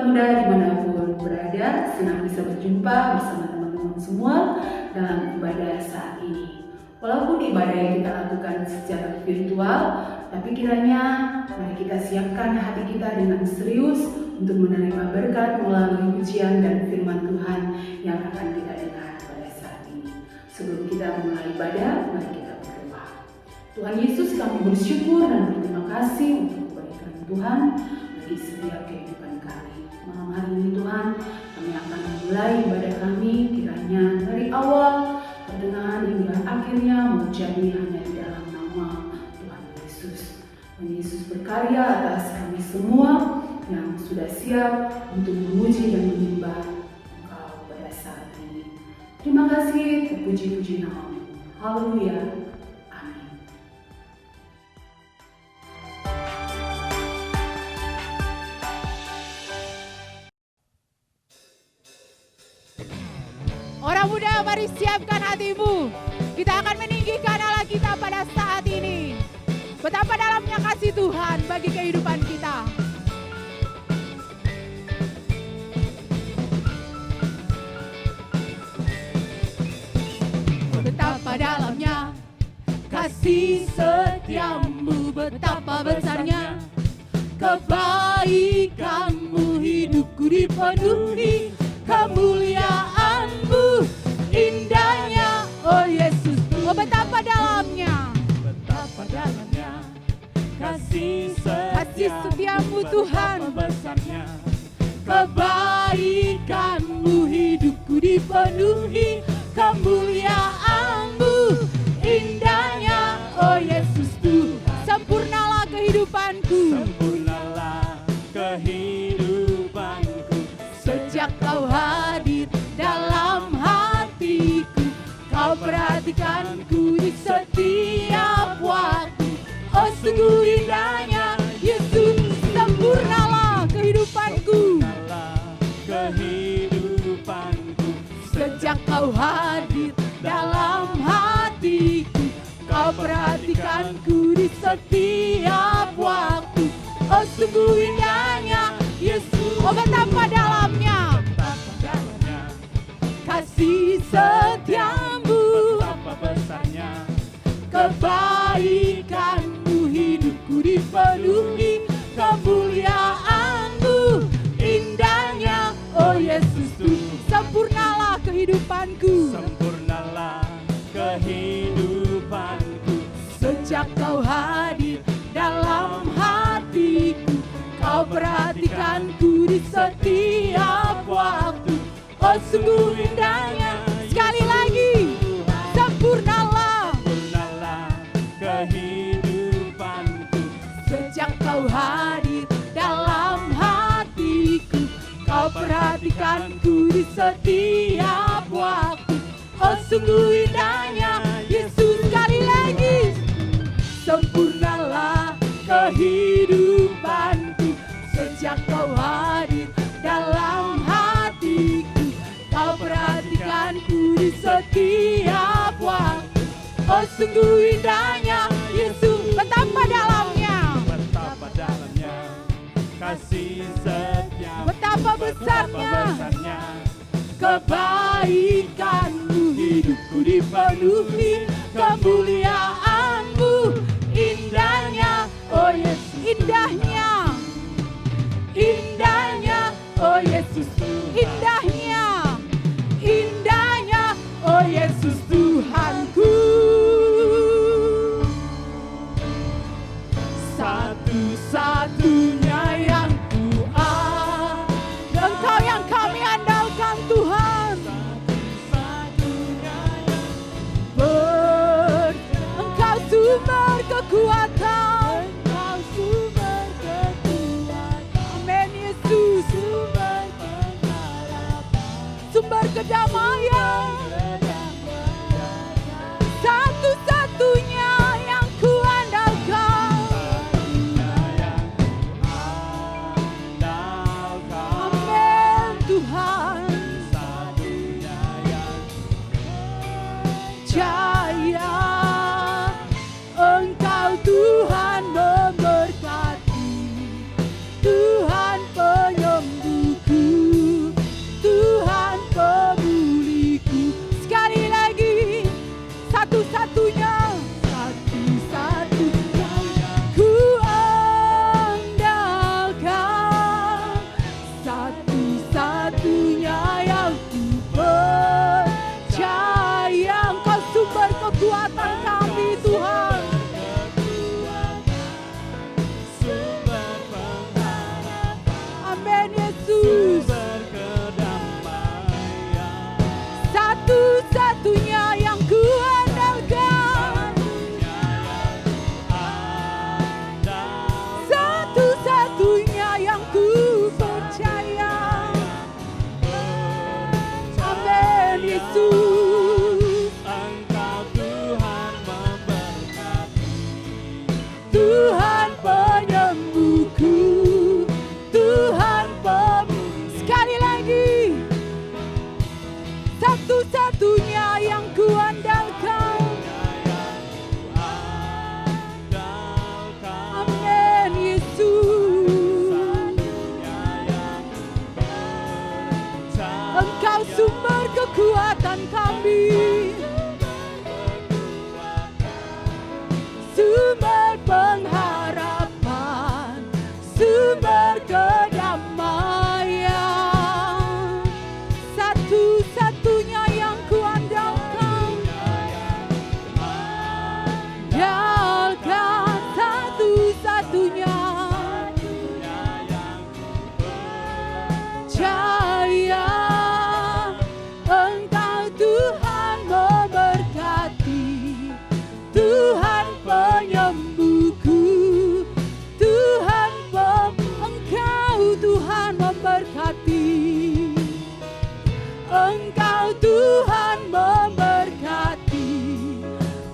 Muda dimanapun berada, senang bisa berjumpa bersama teman-teman semua dalam ibadah saat ini. Walaupun ibadah yang kita lakukan secara virtual, tapi kiranya mari kita siapkan hati kita dengan serius untuk menerima berkat melalui pujian dan firman Tuhan yang akan kita dengar pada saat ini. Sebelum kita mulai ibadah, mari kita berdoa. Tuhan Yesus, kami bersyukur dan berterima kasih untuk kebaikan Tuhan bagi setiap kehidupan kami. Malam hari ini Tuhan, kami akan memulai ibadah kami kiranya dari awal, pertengahan hingga akhirnya menjadi hanya di dalam nama Tuhan Yesus. Tuhan Yesus berkarya atas kami semua yang sudah siap untuk memuji dan menyembah Engkau pada saat ini. Terima kasih, terpuji-puji nama-Mu. Haleluya. Orang muda, mari siapkan hatimu. Kita akan meninggikan Allah kita pada saat ini. Betapa dalamnya kasih Tuhan bagi kehidupan kita. Betapa dalamnya kasih setiamu, betapa besarnya kebaikanmu, hidupku dipenuhi kemuliaan-Mu, indahnya, oh Yesus. Oh betapa dalamnya kasih setiamu Tuhan, besarnya kebaikan-Mu, hidupku dipenuhi kemuliaan-Mu, indahnya, oh Yesus Tuhan. Sempurnalah kehidupanku, sejak Kau hadir dalam hatiku. Kau perhatikanku di setiap waktu. Oh sungguh indahnya Yesus, sempurnalah kehidupanku. Sejak Kau hadir dalam hatiku. Kau perhatikanku di setiap waktu. Oh sungguh indahnya Yesus. Oh betapa dalamnya kasih setiamu, betapa besarnya kebaikan-Mu, hidupku dipenuhi kemuliaan-Mu, indahnya, oh Yesus Tuhan. Sempurnalah kehidupanku, sejak Kau hadir dalam hatiku. Kau perhatikanku di setiap waktu. Oh sungguh indahnya. Sekali lagi, sempurnalah kehidupanku. Sejak Kau hadir dalam hatiku. Kau perhatikanku di setiap waktu. Oh sungguh indahnya Yesus. Sekali lagi, sempurnalah kehidupanku. Sejak Kau hadir dalam hatiku. Kau perhatikanku di setiap waktu. Oh sungguh indahnya Yesus. Betapa dalamnya kasih setia, betapa besarnya kebaikan-Mu, hidupku dipenuhi kemuliaan-Mu, indahnya, oh Yesus. Indahnya, indahnya, oh Yesus. Indahnya, indahnya, oh Yesus Tuhanku. Satu-satunya yang kuat, Engkau yang kami andalkan Tuhan. Engkau sumber kekuatan, amin Yesus. Sumber kedamaian, satu-satunya yang kuandalkan. Amin Tuhan. Jaya Engkau Tuhan memberkati, Tuhan penyembuh satu-satunya yang kuandalkan. Amin Yesus. Engkau sumber kekuatan kami, sumber pengharapan, sumber kedamaian, satu-satunya yang kuandalkan. Andalkan satu-satunya, percaya Engkau Tuhan memberkati, Tuhan penyembuhku, Tuhan Engkau Tuhan memberkati, Engkau Tuhan memberkati,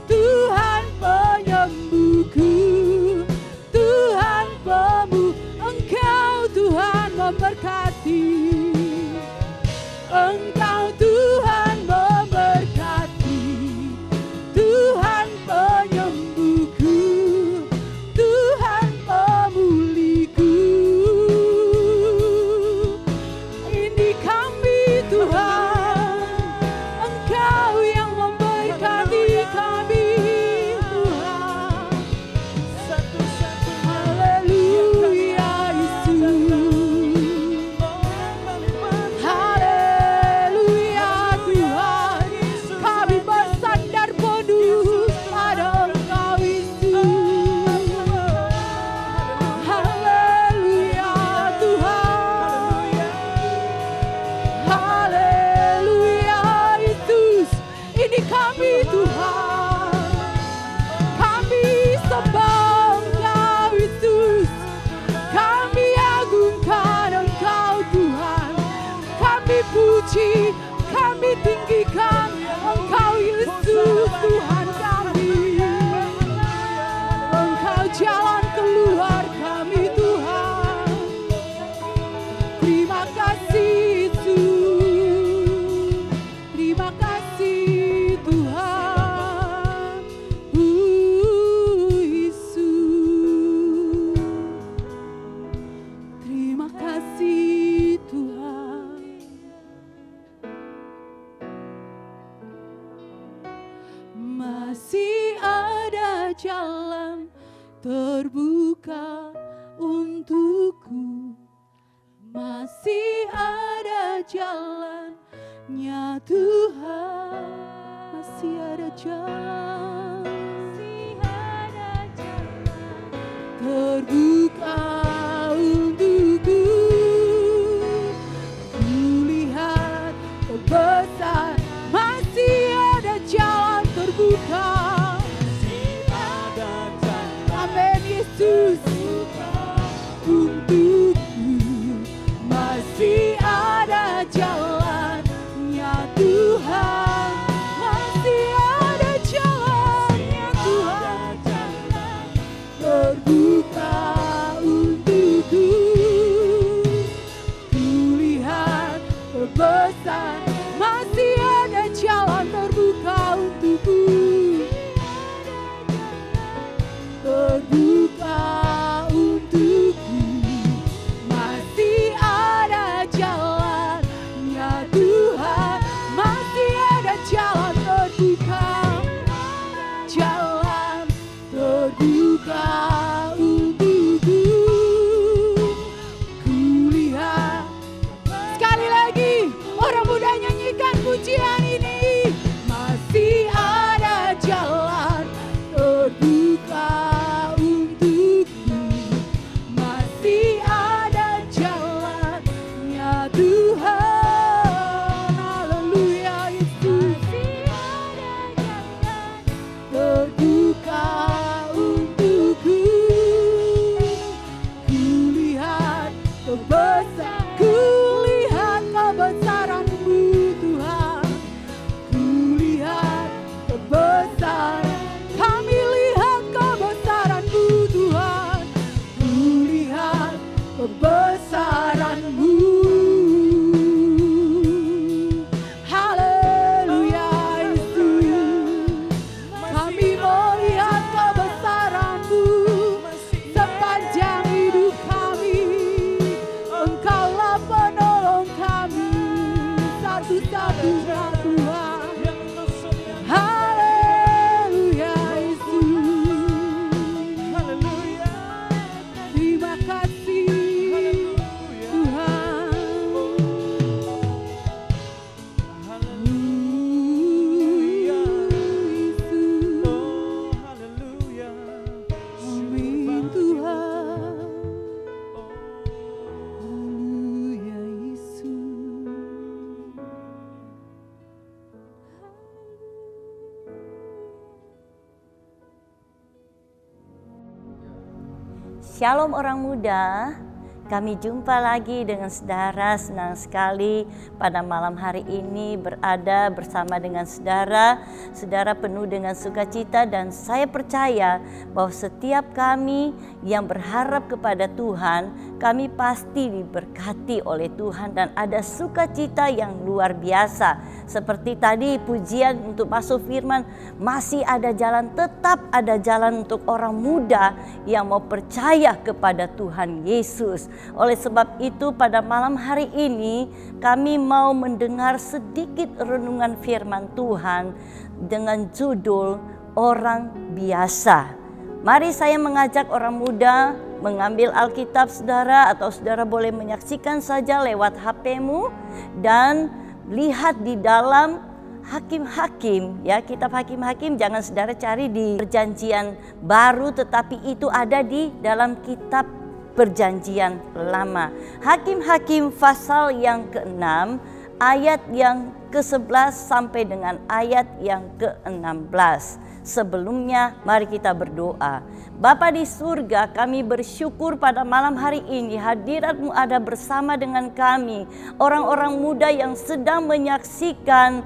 Tuhan penyembuhku, Tuhan Engkau Tuhan memberkati, Engkau Tuhan memberkati, Tuhan penyembuhku, Tuhan pemulihku. Ini kami Tuhan, Engkau yang memberkati kami Tuhan. Haleluya Yesus, haleluya Tuhan. Kami bersandar penuh pada Engkau Yesus. Haleluya Tuhan, haleluya Yesus. Ini kami Tuhan, kami sembah Engkau Yesus, kami agungkan Engkau Tuhan, kami puji, kami tinggikan Engkau Yesus Tuhan kami. Engkau jalan keluar kami Tuhan. Terima kasih Yesus, terima kasih Tuhan. Yesus, terima kasih Tuhan. Masih ada jalan terbuka untukku, masih ada jalannya Tuhan, masih ada jalan, terbuka untukku. Kulihat besar, masih ada jalan terbuka. Amin Yesus, untukku masih ada jalannya Tuhan, masih ada jalannya Tuhan, terbuka untukku. Kulihat besar, masih ada jalan terbuka untukku, terbuka untukku, masih ada jalannya Tuhan, masih ada jalan terbuka, jalan terbuka untukku. Kulihat sekali lagi, orang muda nyanyikan pujian ini. Masih ada jalan terbuka untukku, masih ada jalannya Tuhan. Haleluya Yesus, terbuka untukku. Kulihat kebesaran-Mu Tuhan, satu-satunya Tuhan. Haleluya Yesus. Terima kasih Tuhan. Amin Tuhan. Haleluya Yesus. Shalom orang muda, kami jumpa lagi dengan saudara. Senang sekali pada malam hari ini berada bersama dengan saudara. Saudara penuh dengan sukacita dan saya percaya bahwa setiap kami yang berharap kepada Tuhan, kami pasti diberkati oleh Tuhan dan ada sukacita yang luar biasa. Seperti tadi pujian untuk masuk firman, masih ada jalan, tetap ada jalan untuk orang muda yang mau percaya kepada Tuhan Yesus. Oleh sebab itu pada malam hari ini kami mau mendengar sedikit renungan firman Tuhan dengan judul Orang Biasa. Mari saya mengajak orang muda mengambil Alkitab saudara, atau saudara boleh menyaksikan saja lewat HP-mu dan lihat di dalam Hakim-Hakim, ya, kitab Hakim-Hakim. Jangan saudara cari di Perjanjian Baru, tetapi itu ada di dalam kitab Perjanjian Lama. Hakim-Hakim pasal yang ke-6 ayat yang ke-11 sampai dengan ayat yang ke-16. Sebelumnya mari kita berdoa. Bapa di surga, kami bersyukur pada malam hari ini hadirat-Mu ada bersama dengan kami. Orang-orang muda yang sedang menyaksikan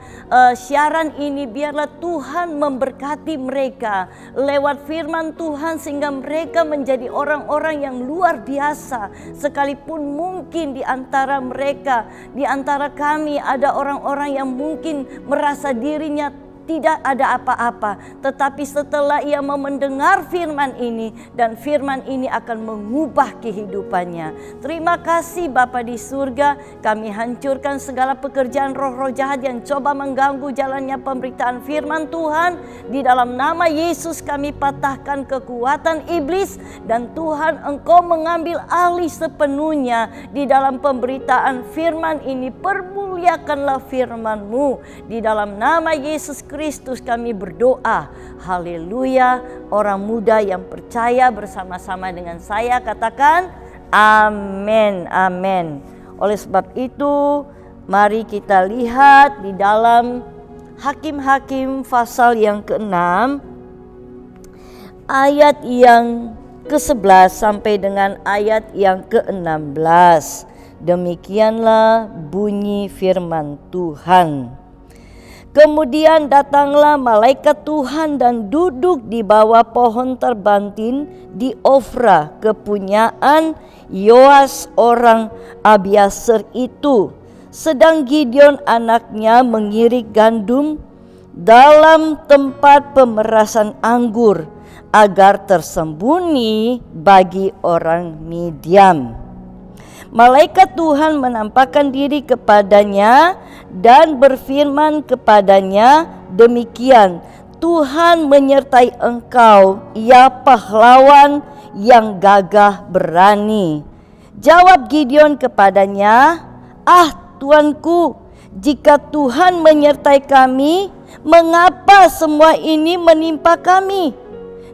siaran ini, biarlah Tuhan memberkati mereka lewat firman Tuhan sehingga mereka menjadi orang-orang yang luar biasa. Sekalipun mungkin di antara mereka, di antara kami ada orang-orang yang mungkin merasa dirinya tidak ada apa-apa, tetapi setelah ia mau mendengar firman ini, dan firman ini akan mengubah kehidupannya. Terima kasih Bapa di surga, kami hancurkan segala pekerjaan roh-roh jahat yang coba mengganggu jalannya pemberitaan firman Tuhan. Di dalam nama Yesus kami patahkan kekuatan iblis, dan Tuhan Engkau mengambil alih sepenuhnya di dalam pemberitaan firman ini. Permuliakanlah firman-Mu. Di dalam nama Yesus Kristus kami berdoa. Haleluya. Orang muda yang percaya bersama-sama dengan saya katakan amin, amin. Oleh sebab itu mari kita lihat di dalam Hakim-Hakim pasal yang ke-6 ayat yang ke-11 sampai dengan ayat yang ke-16. Demikianlah bunyi firman Tuhan. Kemudian datanglah malaikat Tuhan dan duduk di bawah pohon terbantin di Ofra, kepunyaan Yoas orang Abiasar itu. Sedang Gideon anaknya mengirik gandum dalam tempat pemerasan anggur agar tersembunyi bagi orang Midian. Malaikat Tuhan menampakkan diri kepadanya dan berfirman kepadanya demikian, Tuhan menyertai engkau, ya pahlawan yang gagah berani. Jawab Gideon kepadanya, Tuanku, jika Tuhan menyertai kami, mengapa semua ini menimpa kami?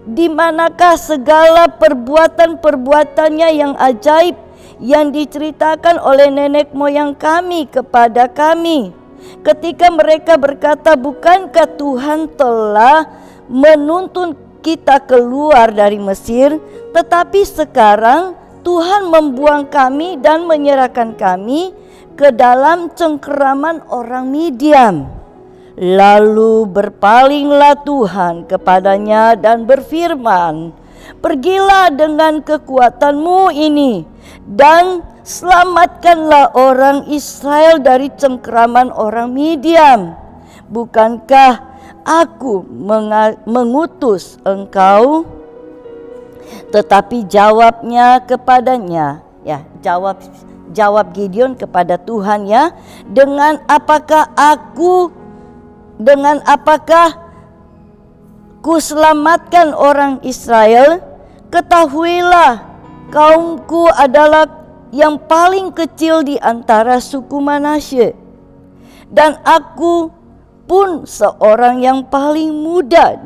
Di manakah segala perbuatan-perbuatannya yang ajaib yang diceritakan oleh nenek moyang kami kepada kami? Ketika mereka berkata, bukankah Tuhan telah menuntun kita keluar dari Mesir? Tetapi sekarang Tuhan membuang kami dan menyerahkan kami ke dalam cengkeraman orang Midian. Lalu berpalinglah Tuhan kepadanya dan berfirman, pergilah dengan kekuatanmu ini dan selamatkanlah orang Israel dari cengkeraman orang Midian. Bukankah aku mengutus engkau? Tetapi jawabnya kepadanya, jawab Jawab Gideon kepada Tuhan, ya, dengan apakah ku selamatkan orang Israel? Ketahuilah, kaumku adalah yang paling kecil di antara suku Manasye, dan aku pun seorang yang paling muda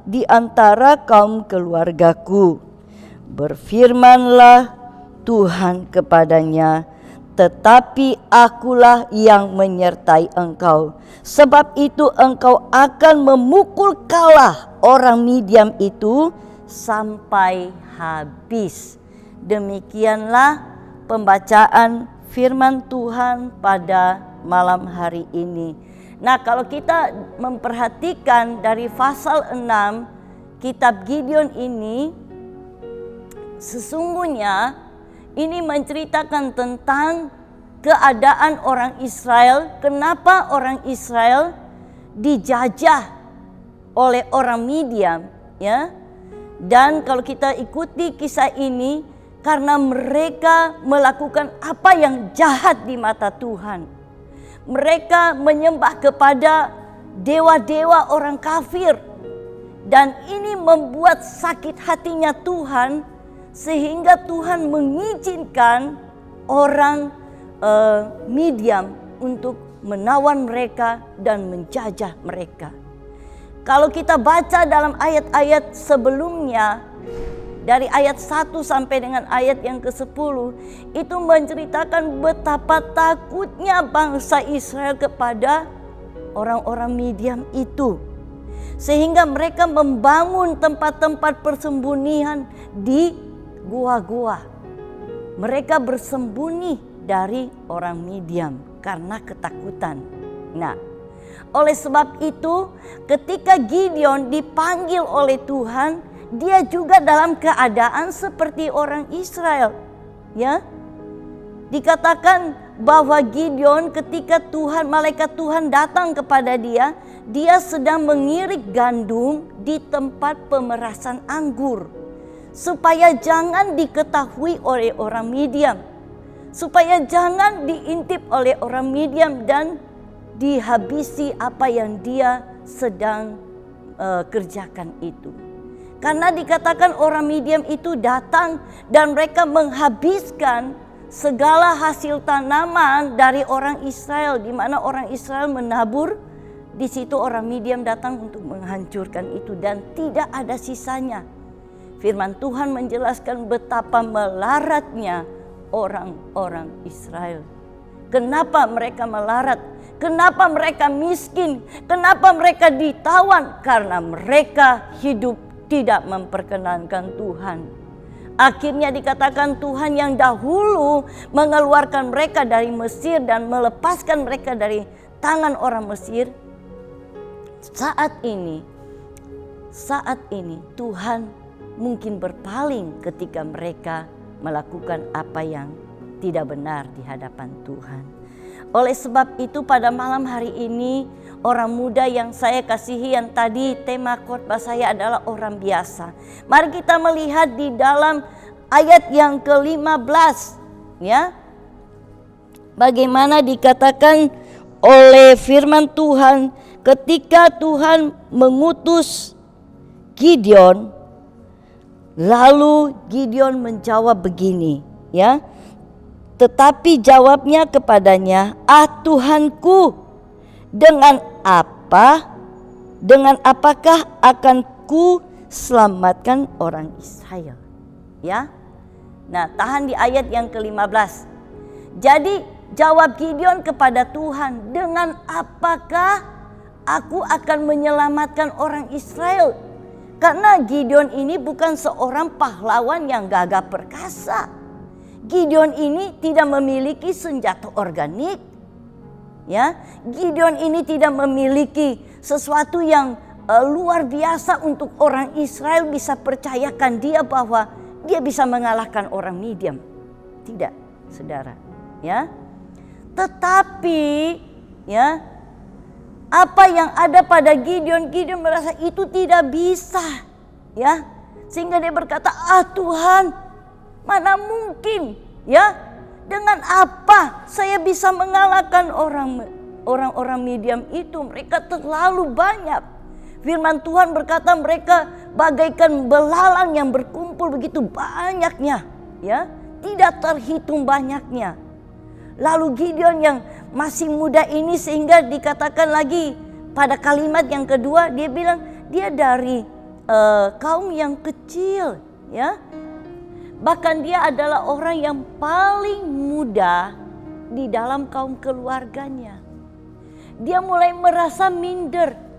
di antara kaum keluargaku. Berfirmanlah Tuhan kepadanya, tetapi akulah yang menyertai engkau. Sebab itu engkau akan memukul kalah orang Midian itu sampai habis. Demikianlah pembacaan firman Tuhan pada malam hari ini. Nah, kalau kita memperhatikan dari pasal 6 kitab Gideon ini, sesungguhnya ini menceritakan tentang keadaan orang Israel, kenapa orang Israel dijajah oleh orang Midian, ya. Dan kalau kita ikuti kisah ini, karena mereka melakukan apa yang jahat di mata Tuhan. Mereka menyembah kepada dewa-dewa orang kafir, dan ini membuat sakit hatinya Tuhan, sehingga Tuhan mengizinkan orang Midian untuk menawan mereka dan menjajah mereka. Kalau kita baca dalam ayat-ayat sebelumnya, dari ayat 1 sampai dengan ayat yang ke-10, itu menceritakan betapa takutnya bangsa Israel kepada orang-orang Midian itu. Sehingga mereka membangun tempat-tempat persembunyian di gua-gua. Mereka bersembunyi dari orang Midian karena ketakutan. Nah, oleh sebab itu ketika Gideon dipanggil oleh Tuhan, dia juga dalam keadaan seperti orang Israel, ya. Dikatakan bahwa Gideon ketika malaikat Tuhan datang kepada dia, dia sedang mengirik gandum di tempat pemerasan anggur, supaya jangan diketahui oleh orang Midian, supaya jangan diintip oleh orang Midian dan dihabisi apa yang dia sedang kerjakan itu. Karena dikatakan orang Midian itu datang dan mereka menghabiskan segala hasil tanaman dari orang Israel, di mana orang Israel menabur. Di situ orang Midian datang untuk menghancurkan itu dan tidak ada sisanya. Firman Tuhan menjelaskan betapa melaratnya orang-orang Israel. Kenapa mereka melarat? Kenapa mereka miskin? Kenapa mereka ditawan? Karena mereka hidup tidak memperkenankan Tuhan. Akhirnya dikatakan Tuhan yang dahulu mengeluarkan mereka dari Mesir dan melepaskan mereka dari tangan orang Mesir. Saat ini Tuhan mungkin berpaling ketika mereka melakukan apa yang tidak benar di hadapan Tuhan. Oleh sebab itu pada malam hari ini, orang muda yang saya kasihi, yang tadi tema khotbah saya adalah orang biasa. Mari kita melihat di dalam ayat yang ke-15, ya. Bagaimana dikatakan oleh firman Tuhan ketika Tuhan mengutus Gideon, lalu Gideon menjawab begini, ya. Tetapi jawabnya kepadanya, Tuhanku, dengan apakah akan ku selamatkan orang Israel? Ya. Nah, tahan di ayat yang ke-15. Jadi jawab Gideon kepada Tuhan, dengan apakah aku akan menyelamatkan orang Israel? Karena Gideon ini bukan seorang pahlawan yang gagah perkasa. Gideon ini tidak memiliki senjata organik, ya. Gideon ini tidak memiliki sesuatu yang luar biasa untuk orang Israel bisa percayakan dia bahwa dia bisa mengalahkan orang Midian. Tidak, saudara, ya. Tetapi, ya, apa yang ada pada Gideon merasa itu tidak bisa, ya. Sehingga dia berkata, Tuhan, mana mungkin, ya, Dengan apa saya bisa mengalahkan orang-orang Midian itu? Mereka terlalu banyak. Firman Tuhan berkata mereka bagaikan belalang yang berkumpul begitu banyaknya, ya, tidak terhitung banyaknya. Lalu Gideon yang masih muda ini, sehingga dikatakan lagi pada kalimat yang kedua, dia bilang dia dari kaum yang kecil, ya. Bahkan dia adalah orang yang paling muda di dalam kaum keluarganya. Dia mulai merasa minder.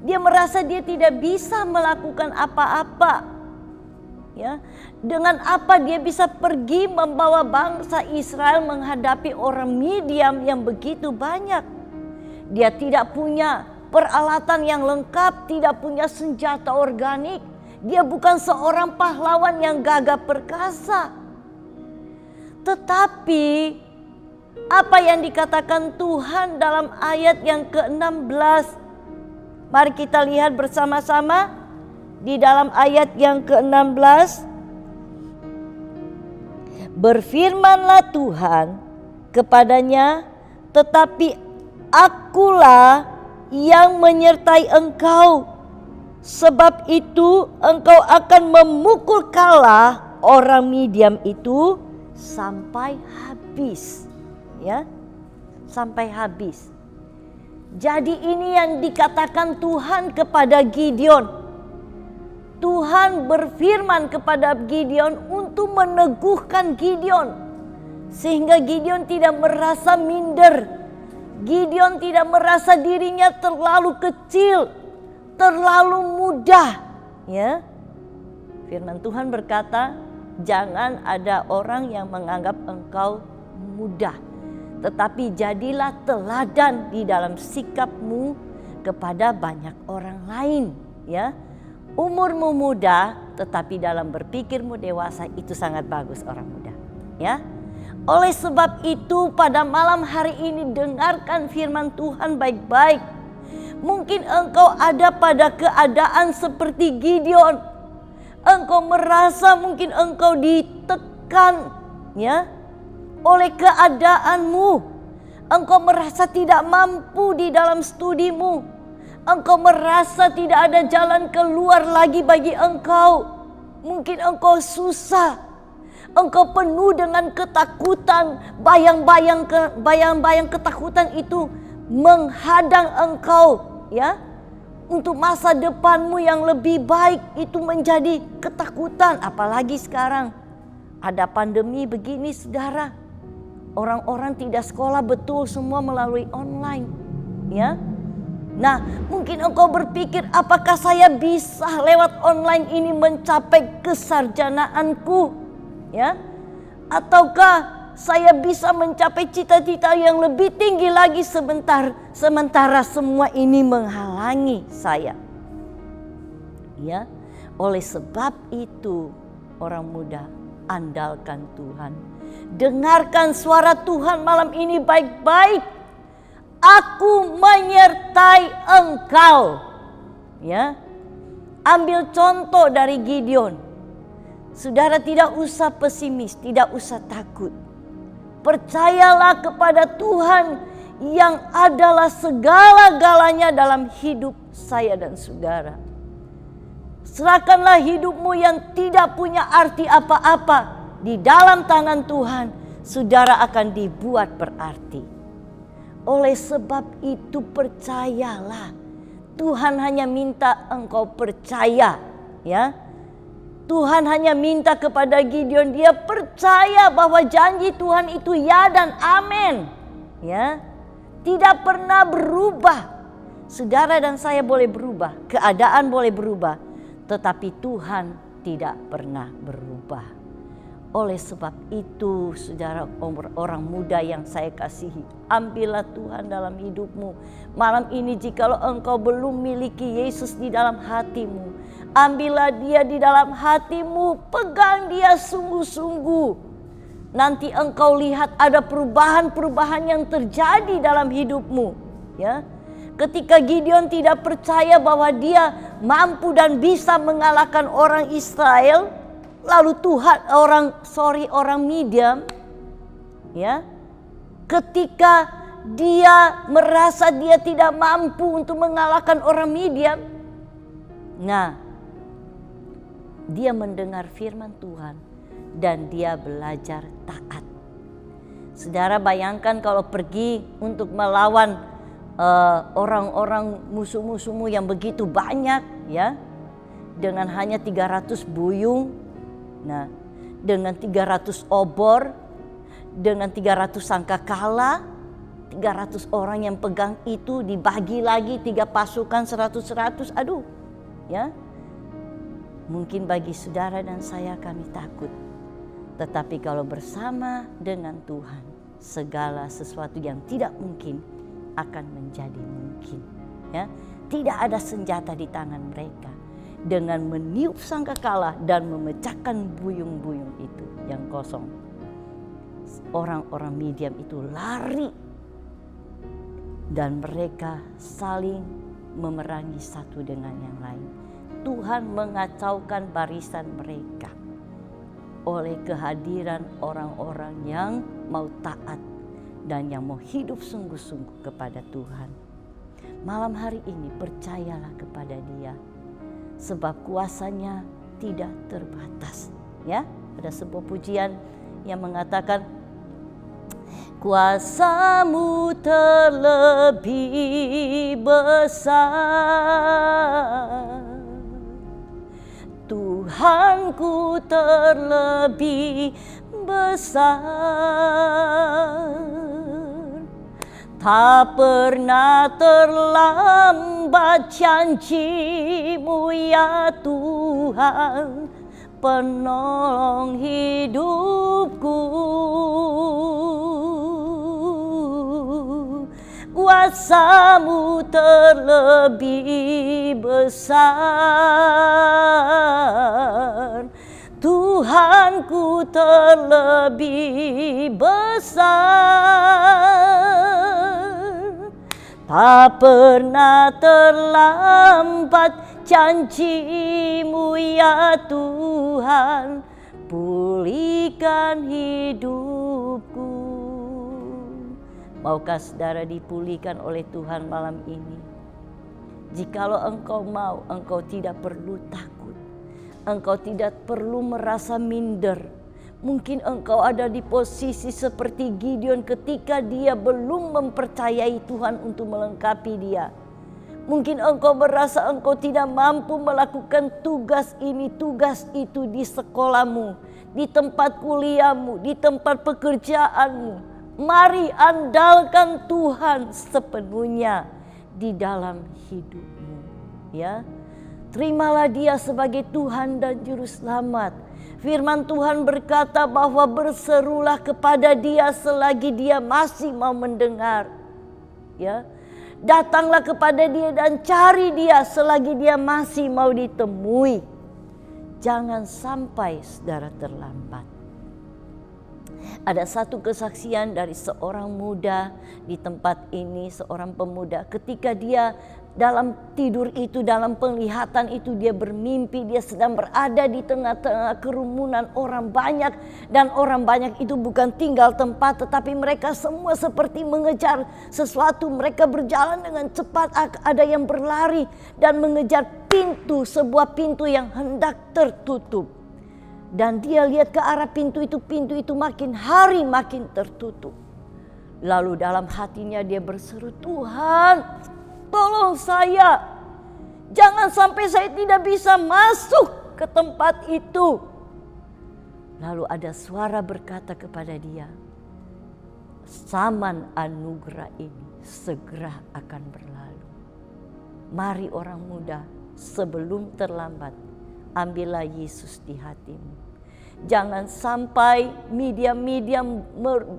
Dia merasa dia tidak bisa melakukan apa-apa. Ya, dengan apa dia bisa pergi membawa bangsa Israel menghadapi orang Midian yang begitu banyak. Dia tidak punya peralatan yang lengkap, tidak punya senjata organik. Dia bukan seorang pahlawan yang gagah perkasa. Tetapi apa yang dikatakan Tuhan dalam ayat yang ke-16. Mari kita lihat bersama-sama di dalam ayat yang ke-16. Berfirmanlah Tuhan kepadanya, tetapi akulah yang menyertai engkau. Sebab itu engkau akan memukul kalah orang Midian itu sampai habis. Ya, sampai habis. Jadi ini yang dikatakan Tuhan kepada Gideon. Tuhan berfirman kepada Gideon untuk meneguhkan Gideon. Sehingga Gideon tidak merasa minder. Gideon tidak merasa dirinya terlalu kecil, terlalu mudah, ya. Firman Tuhan berkata, jangan ada orang yang menganggap engkau mudah, tetapi jadilah teladan di dalam sikapmu kepada banyak orang lain, ya. Umurmu muda, tetapi dalam berpikirmu dewasa. Itu sangat bagus orang muda, ya. Oleh sebab itu pada malam hari ini dengarkan firman Tuhan baik-baik. Mungkin engkau ada pada keadaan seperti Gideon. Engkau merasa mungkin engkau ditekan, ya, oleh keadaanmu. Engkau merasa tidak mampu di dalam studimu. Engkau merasa tidak ada jalan keluar lagi bagi engkau. Mungkin engkau susah. Engkau penuh dengan ketakutan. Bayang-bayang ketakutan itu menghadang engkau, ya. Untuk masa depanmu yang lebih baik itu menjadi ketakutan. Apalagi sekarang ada pandemi begini, saudara. Orang-orang tidak sekolah betul, semua melalui online, ya. Nah, mungkin engkau berpikir, apakah saya bisa lewat online ini mencapai kesarjanaanku, ya? Ataukah saya bisa mencapai cita-cita yang lebih tinggi lagi sementara semua ini menghalangi saya, ya? Oleh sebab itu, orang muda, andalkan Tuhan. Dengarkan suara Tuhan malam ini baik-baik. Aku menyertai engkau, ya. Ambil contoh dari Gideon. Saudara tidak usah pesimis, tidak usah takut. Percayalah kepada Tuhan yang adalah segala-galanya dalam hidup saya dan saudara. Serahkanlah hidupmu yang tidak punya arti apa-apa di dalam tangan Tuhan. Saudara akan dibuat berarti. Oleh sebab itu percayalah. Tuhan hanya minta engkau percaya, ya. Tuhan hanya minta kepada Gideon, dia percaya bahwa janji Tuhan itu ya dan amin, ya. Tidak pernah berubah. Saudara dan saya boleh berubah, keadaan boleh berubah, tetapi Tuhan tidak pernah berubah. Oleh sebab itu, saudara, orang muda yang saya kasihi, ambillah Tuhan dalam hidupmu. Malam ini jikalau engkau belum miliki Yesus di dalam hatimu, ambillah dia di dalam hatimu, pegang dia sungguh-sungguh. Nanti engkau lihat ada perubahan-perubahan yang terjadi dalam hidupmu, ya. Ketika Gideon tidak percaya bahwa dia mampu dan bisa mengalahkan orang Israel, lalu orang Midian, ya. Ketika dia merasa dia tidak mampu untuk mengalahkan orang Midian, nah, dia mendengar firman Tuhan dan dia belajar taat. Saudara bayangkan kalau pergi untuk melawan orang-orang musuh-musuhmu yang begitu banyak, ya, dengan hanya 300 buyung, nah, dengan 300 obor, dengan 300 sangkakala, 300 orang yang pegang itu dibagi lagi 3 pasukan 100-100, aduh, ya. Mungkin bagi saudara dan saya kami takut. Tetapi kalau bersama dengan Tuhan, segala sesuatu yang tidak mungkin akan menjadi mungkin, ya. Tidak ada senjata di tangan mereka. Dengan meniup sangkakala dan memecahkan buyung-buyung itu yang kosong, orang-orang Midian itu lari dan mereka saling memerangi satu dengan yang lain. Tuhan mengacaukan barisan mereka oleh kehadiran orang-orang yang mau taat dan yang mau hidup sungguh-sungguh kepada Tuhan. Malam hari ini percayalah kepada Dia, sebab kuasanya tidak terbatas. Ya, ada sebuah pujian yang mengatakan, kuasamu terlebih besar, Tuhanku terlebih besar. Tak pernah terlambat janji-Mu ya Tuhan, penolong hidupku. Kuasa-Mu terlebih besar, Tuhanku terlebih besar. Tak pernah terlambat janji-Mu ya Tuhan, pulihkan hidupku. Maukah saudara dipulihkan oleh Tuhan malam ini? Jikalau engkau mau, engkau tidak perlu takut. Engkau tidak perlu merasa minder. Mungkin engkau ada di posisi seperti Gideon ketika dia belum mempercayai Tuhan untuk melengkapi dia. Mungkin engkau merasa engkau tidak mampu melakukan tugas ini, tugas itu di sekolahmu, di tempat kuliahmu, di tempat pekerjaanmu. Mari andalkan Tuhan sepenuhnya di dalam hidupmu, ya. Terimalah Dia sebagai Tuhan dan Juru Selamat. Firman Tuhan berkata bahwa berserulah kepada Dia selagi Dia masih mau mendengar, ya. Datanglah kepada Dia dan cari Dia selagi Dia masih mau ditemui. Jangan sampai saudara terlambat. Ada satu kesaksian dari seorang muda di tempat ini, seorang pemuda. Ketika dia dalam tidur itu, dalam penglihatan itu, dia bermimpi dia sedang berada di tengah-tengah kerumunan orang banyak. Dan orang banyak itu bukan tinggal tempat, tetapi mereka semua seperti mengejar sesuatu. Mereka berjalan dengan cepat, ada yang berlari dan mengejar pintu, sebuah pintu yang hendak tertutup. Dan dia lihat ke arah pintu itu makin hari makin tertutup. Lalu dalam hatinya dia berseru, Tuhan, tolong saya. Jangan sampai saya tidak bisa masuk ke tempat itu. Lalu ada suara berkata kepada dia, zaman anugerah ini segera akan berlalu. Mari orang muda, sebelum terlambat, ambillah Yesus di hatimu. Jangan sampai media-media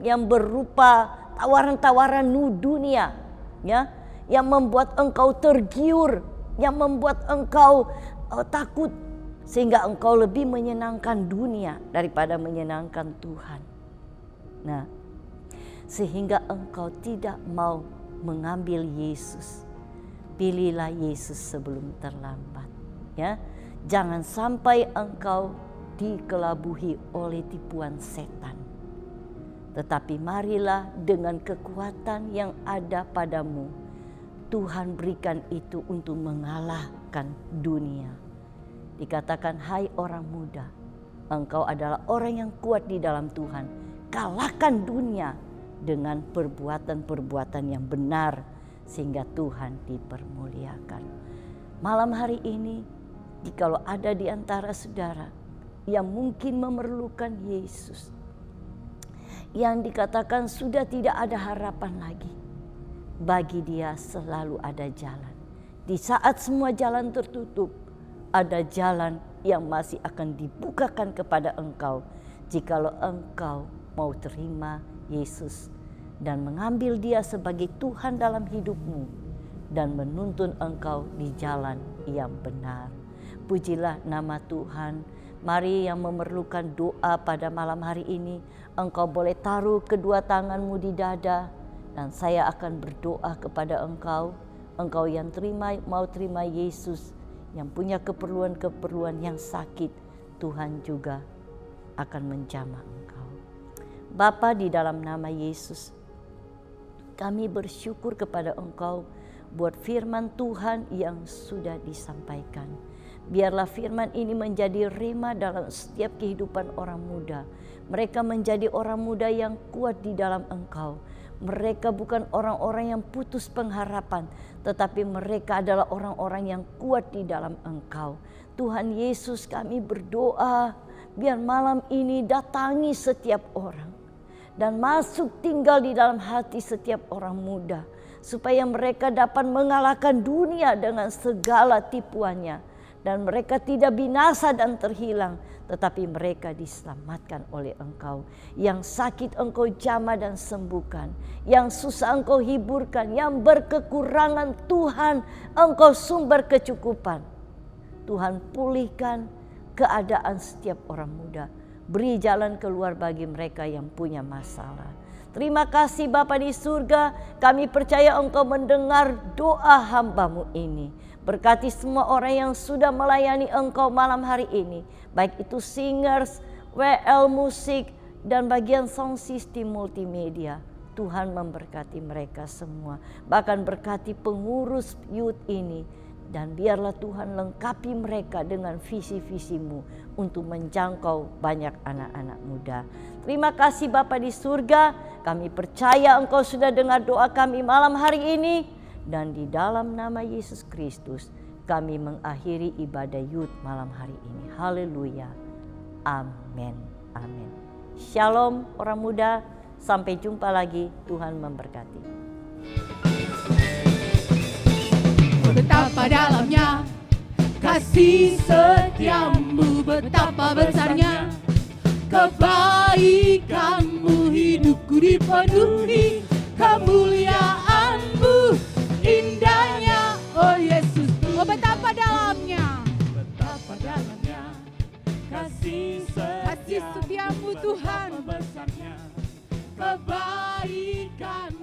yang berupa tawaran-tawaran dunia, ya, yang membuat engkau tergiur, yang membuat engkau takut, sehingga engkau lebih menyenangkan dunia daripada menyenangkan Tuhan. Nah, sehingga engkau tidak mau mengambil Yesus. Pilihlah Yesus sebelum terlambat, ya. Jangan sampai engkau dikelabuhi oleh tipuan setan. Tetapi marilah dengan kekuatan yang ada padamu, Tuhan berikan itu untuk mengalahkan dunia. Dikatakan, hai orang muda, engkau adalah orang yang kuat di dalam Tuhan. Kalahkan dunia dengan perbuatan-perbuatan yang benar, sehingga Tuhan dipermuliakan. Malam hari ini, jikalau ada di antara saudara yang mungkin memerlukan Yesus, yang dikatakan sudah tidak ada harapan lagi, bagi dia selalu ada jalan. Di saat semua jalan tertutup, ada jalan yang masih akan dibukakan kepada engkau, jikalau engkau mau terima Yesus dan mengambil dia sebagai Tuhan dalam hidupmu dan menuntun engkau di jalan yang benar. Pujilah nama Tuhan. Mari yang memerlukan doa pada malam hari ini, engkau boleh taruh kedua tanganmu di dada dan saya akan berdoa kepada engkau. Engkau yang mau terima Yesus, yang punya keperluan-keperluan yang sakit, Tuhan juga akan menjamah engkau. Bapa, di dalam nama Yesus, kami bersyukur kepada engkau buat firman Tuhan yang sudah disampaikan. Biarlah firman ini menjadi rema dalam setiap kehidupan orang muda. Mereka menjadi orang muda yang kuat di dalam engkau. Mereka bukan orang-orang yang putus pengharapan, tetapi mereka adalah orang-orang yang kuat di dalam engkau. Tuhan Yesus, kami berdoa biar malam ini datangi setiap orang dan masuk tinggal di dalam hati setiap orang muda, supaya mereka dapat mengalahkan dunia dengan segala tipuannya. Dan mereka tidak binasa dan terhilang, tetapi mereka diselamatkan oleh engkau. Yang sakit engkau jamah dan sembuhkan, yang susah engkau hiburkan, yang berkekurangan Tuhan engkau sumber kecukupan. Tuhan, pulihkan keadaan setiap orang muda. Beri jalan keluar bagi mereka yang punya masalah. Terima kasih Bapa di surga, kami percaya engkau mendengar doa hamba-Mu ini. Berkati semua orang yang sudah melayani engkau malam hari ini, baik itu singers, WL musik, dan bagian sound system multimedia. Tuhan memberkati mereka semua, bahkan berkati pengurus youth ini. Dan biarlah Tuhan lengkapi mereka dengan visi-visi-Mu untuk menjangkau banyak anak-anak muda. Terima kasih Bapa di surga, kami percaya engkau sudah dengar doa kami malam hari ini. Dan di dalam nama Yesus Kristus kami mengakhiri ibadah youth malam hari ini. Haleluya. Amin. Amin. Shalom orang muda. Sampai jumpa lagi. Tuhan memberkati. Betapa dalamnya kasih setiamu, betapa besarnya kebaikanmu, hidupku dipenuhi kemuliaanmu, indahnya oh Yesus. Oh betapa dalamnya kasih setiamu Tuhan, besarnya kebaikan